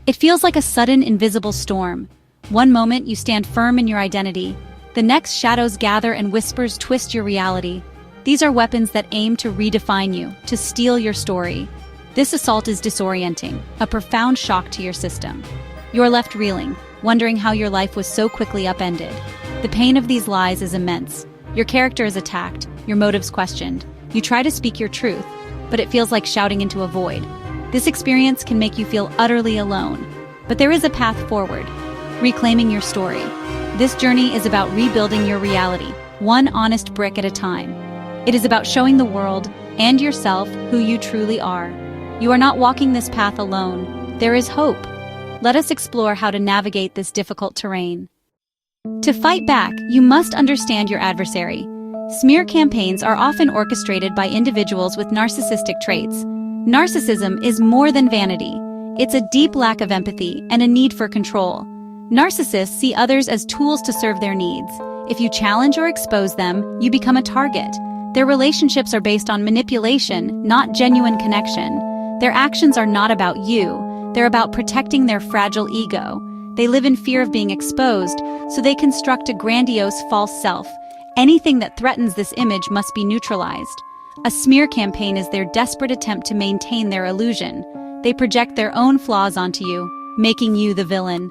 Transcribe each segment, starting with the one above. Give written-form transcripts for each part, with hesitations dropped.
It feels like a sudden invisible storm. One moment you stand firm in your identity, the next shadows gather and whispers twist your reality. These are weapons that aim to redefine you, to steal your story. This assault is disorienting, a profound shock to your system. You're left reeling, wondering how your life was so quickly upended. The pain of these lies is immense. Your character is attacked, your motives questioned. You try to speak your truth, but it feels like shouting into a void. This experience can make you feel utterly alone. But there is a path forward, reclaiming your story. This journey is about rebuilding your reality, one honest brick at a time. It is about showing the world and yourself who you truly are. You are not walking this path alone. There is hope. Let us explore how to navigate this difficult terrain. To fight back, you must understand your adversary. Smear campaigns are often orchestrated by individuals with narcissistic traits. Narcissism is more than vanity. It's a deep lack of empathy and a need for control. Narcissists see others as tools to serve their needs. If you challenge or expose them, you become a target. Their relationships are based on manipulation, not genuine connection. Their actions are not about you. They're about protecting their fragile ego. They live in fear of being exposed, so they construct a grandiose false self. Anything that threatens this image must be neutralized. A smear campaign is their desperate attempt to maintain their illusion. They project their own flaws onto you, making you the villain.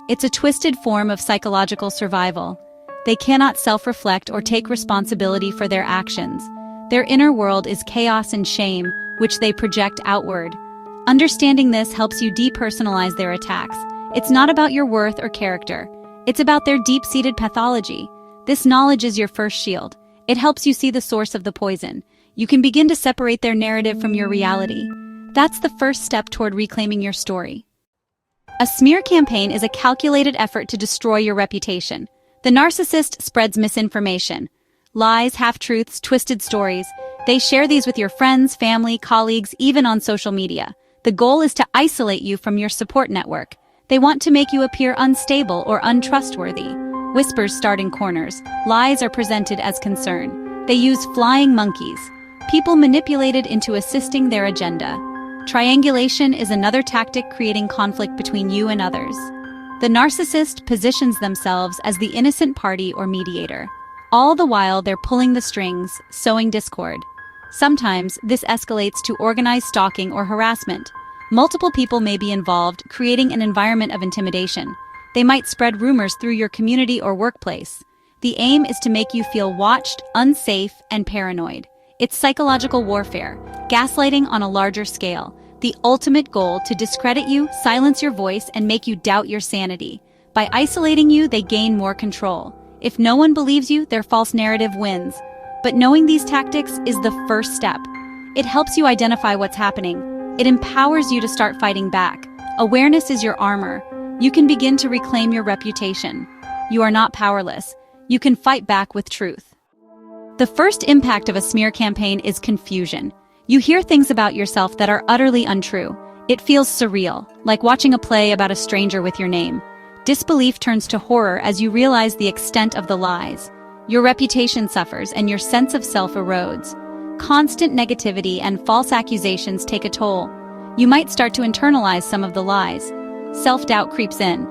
It's a twisted form of psychological survival. They cannot self-reflect or take responsibility for their actions. Their inner world is chaos and shame, which they project outward. Understanding this helps you depersonalize their attacks. It's not about your worth or character. It's about their deep-seated pathology. This knowledge is your first shield. It helps you see the source of the poison. You can begin to separate their narrative from your reality. That's the first step toward reclaiming your story. A smear campaign is a calculated effort to destroy your reputation. The narcissist spreads misinformation. Lies, half-truths, twisted stories. They share these with your friends, family, colleagues, even on social media. The goal is to isolate you from your support network. They want to make you appear unstable or untrustworthy. Whispers start in corners. Lies are presented as concern. They use flying monkeys. People manipulated into assisting their agenda. Triangulation is another tactic creating conflict between you and others. The narcissist positions themselves as the innocent party or mediator. All the while they're pulling the strings, sowing discord. Sometimes this escalates to organized stalking or harassment. Multiple people may be involved, creating an environment of intimidation. They might spread rumors through your community or workplace. The aim is to make you feel watched, unsafe, and paranoid. It's psychological warfare, gaslighting on a larger scale. The ultimate goal to discredit you, silence your voice, and make you doubt your sanity. By isolating you, they gain more control. If no one believes you, their false narrative wins. But knowing these tactics is the first step. It helps you identify what's happening. It empowers you to start fighting back. Awareness is your armor. You can begin to reclaim your reputation. You are not powerless. You can fight back with truth. The first impact of a smear campaign is confusion. You hear things about yourself that are utterly untrue. It feels surreal, like watching a play about a stranger with your name. Disbelief turns to horror as you realize the extent of the lies. Your reputation suffers and your sense of self erodes. Constant negativity and false accusations take a toll. You might start to internalize some of the lies. Self-doubt creeps in.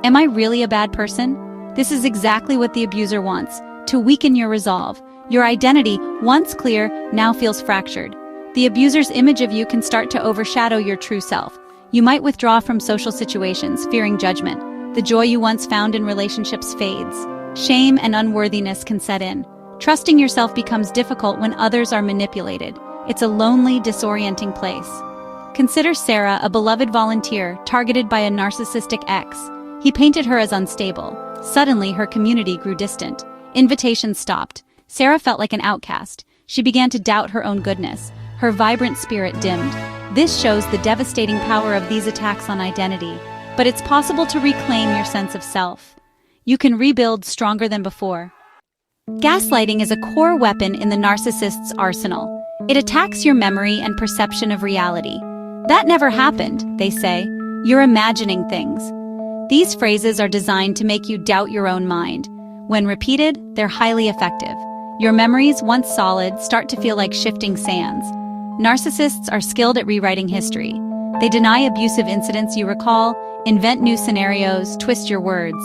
Am I really a bad person? This is exactly what the abuser wants, to weaken your resolve. Your identity, once clear, now feels fractured. The abuser's image of you can start to overshadow your true self. You might withdraw from social situations, fearing judgment. The joy you once found in relationships fades. Shame and unworthiness can set in. Trusting yourself becomes difficult when others are manipulated. It's a lonely, disorienting place. Consider Sarah, a beloved volunteer, targeted by a narcissistic ex. He painted her as unstable. Suddenly, her community grew distant. Invitations stopped. Sarah felt like an outcast. She began to doubt her own goodness. Her vibrant spirit dimmed. This shows the devastating power of these attacks on identity. But it's possible to reclaim your sense of self. You can rebuild stronger than before. Gaslighting is a core weapon in the narcissist's arsenal. It attacks your memory and perception of reality. That never happened, they say. You're imagining things. These phrases are designed to make you doubt your own mind. When repeated, they're highly effective. Your memories, once solid, start to feel like shifting sands. Narcissists are skilled at rewriting history. They deny abusive incidents you recall, invent new scenarios, twist your words.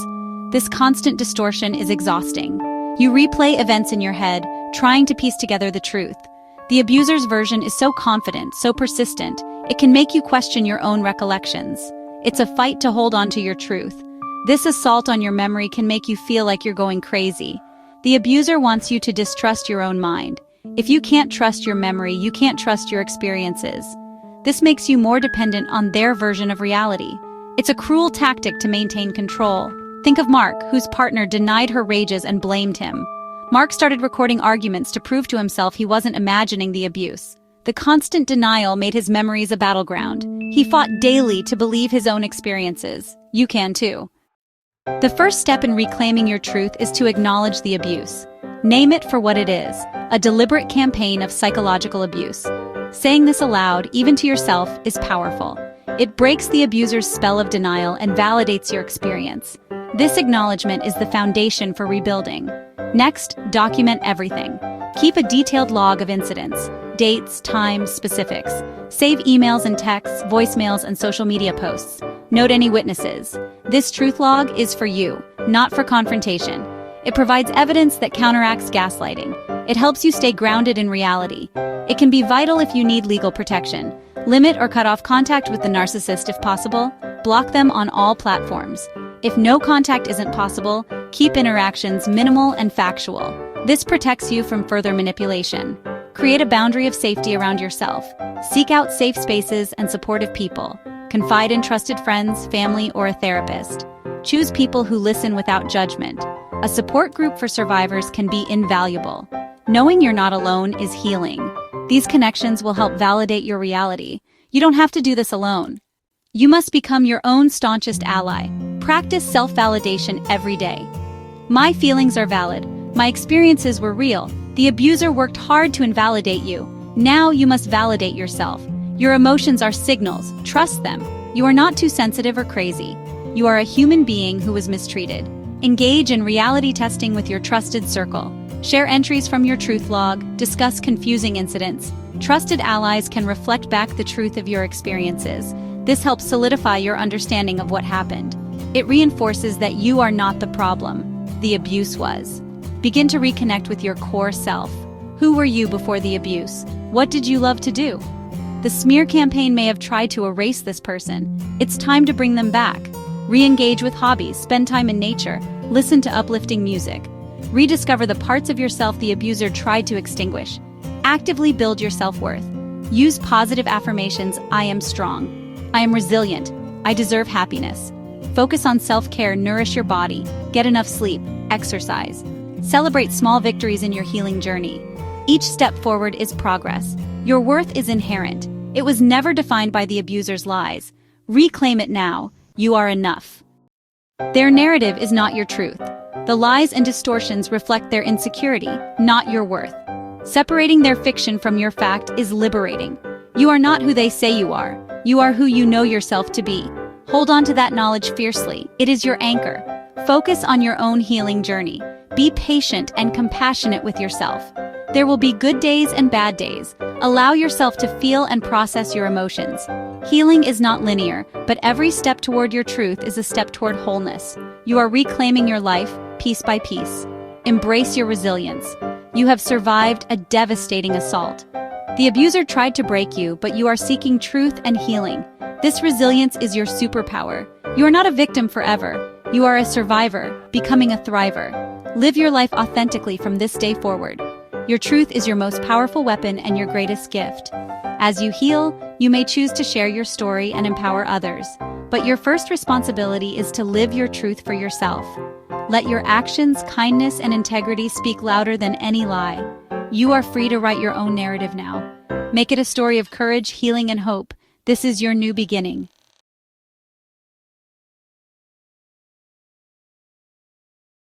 This constant distortion is exhausting. You replay events in your head, trying to piece together the truth. The abuser's version is so confident, so persistent, it can make you question your own recollections. It's a fight to hold on to your truth. This assault on your memory can make you feel like you're going crazy. The abuser wants you to distrust your own mind. If you can't trust your memory, you can't trust your experiences. This makes you more dependent on their version of reality. It's a cruel tactic to maintain control. Think of Mark, whose partner denied her rages and blamed him. Mark started recording arguments to prove to himself he wasn't imagining the abuse. The constant denial made his memories a battleground. He fought daily to believe his own experiences. You can too. The first step in reclaiming your truth is to acknowledge the abuse. Name it for what it is, a deliberate campaign of psychological abuse. Saying this aloud, even to yourself, is powerful. It breaks the abuser's spell of denial and validates your experience. This acknowledgement is the foundation for rebuilding. Next, document everything. Keep a detailed log of incidents, dates, times, specifics. Save emails and texts, voicemails, and social media posts. Note any witnesses. This truth log is for you, not for confrontation. It provides evidence that counteracts gaslighting. It helps you stay grounded in reality. It can be vital if you need legal protection. Limit or cut off contact with the narcissist if possible. Block them on all platforms. If no contact isn't possible, keep interactions minimal and factual. This protects you from further manipulation. Create a boundary of safety around yourself. Seek out safe spaces and supportive people. Confide in trusted friends, family, or a therapist. Choose people who listen without judgment. A support group for survivors can be invaluable. Knowing you're not alone is healing. These connections will help validate your reality. You don't have to do this alone. You must become your own staunchest ally. Practice self-validation every day. My feelings are valid. My experiences were real. The abuser worked hard to invalidate you. Now you must validate yourself. Your emotions are signals. Trust them. You are not too sensitive or crazy. You are a human being who was mistreated. Engage in reality testing with your trusted circle. Share entries from your truth log. Discuss confusing incidents. Trusted allies can reflect back the truth of your experiences. This helps solidify your understanding of what happened. It reinforces that you are not the problem. The abuse was. Begin to reconnect with your core self. Who were you before the abuse? What did you love to do? The smear campaign may have tried to erase this person. It's time to bring them back. Re-engage with hobbies, spend time in nature, listen to uplifting music. Rediscover the parts of yourself the abuser tried to extinguish. Actively build your self-worth. Use positive affirmations. I am strong. I am resilient. I deserve happiness. Focus on self-care, nourish your body, get enough sleep, exercise. Celebrate small victories in your healing journey. Each step forward is progress. Your worth is inherent. It was never defined by the abuser's lies. Reclaim it now. You are enough. Their narrative is not your truth. The lies and distortions reflect their insecurity, not your worth. Separating their fiction from your fact is liberating. You are not who they say you are. You are who you know yourself to be. Hold on to that knowledge fiercely. It is your anchor. Focus on your own healing journey. Be patient and compassionate with yourself. There will be good days and bad days. Allow yourself to feel and process your emotions. Healing is not linear, but every step toward your truth is a step toward wholeness. You are reclaiming your life, piece by piece. Embrace your resilience. You have survived a devastating assault. The abuser tried to break you, but you are seeking truth and healing. This resilience is your superpower. You are not a victim forever. You are a survivor, becoming a thriver. Live your life authentically from this day forward. Your truth is your most powerful weapon and your greatest gift. As you heal, you may choose to share your story and empower others, but your first responsibility is to live your truth for yourself. Let your actions, kindness, and integrity speak louder than any lie. You are free to write your own narrative now. Make it a story of courage, healing, and hope. This is your new beginning.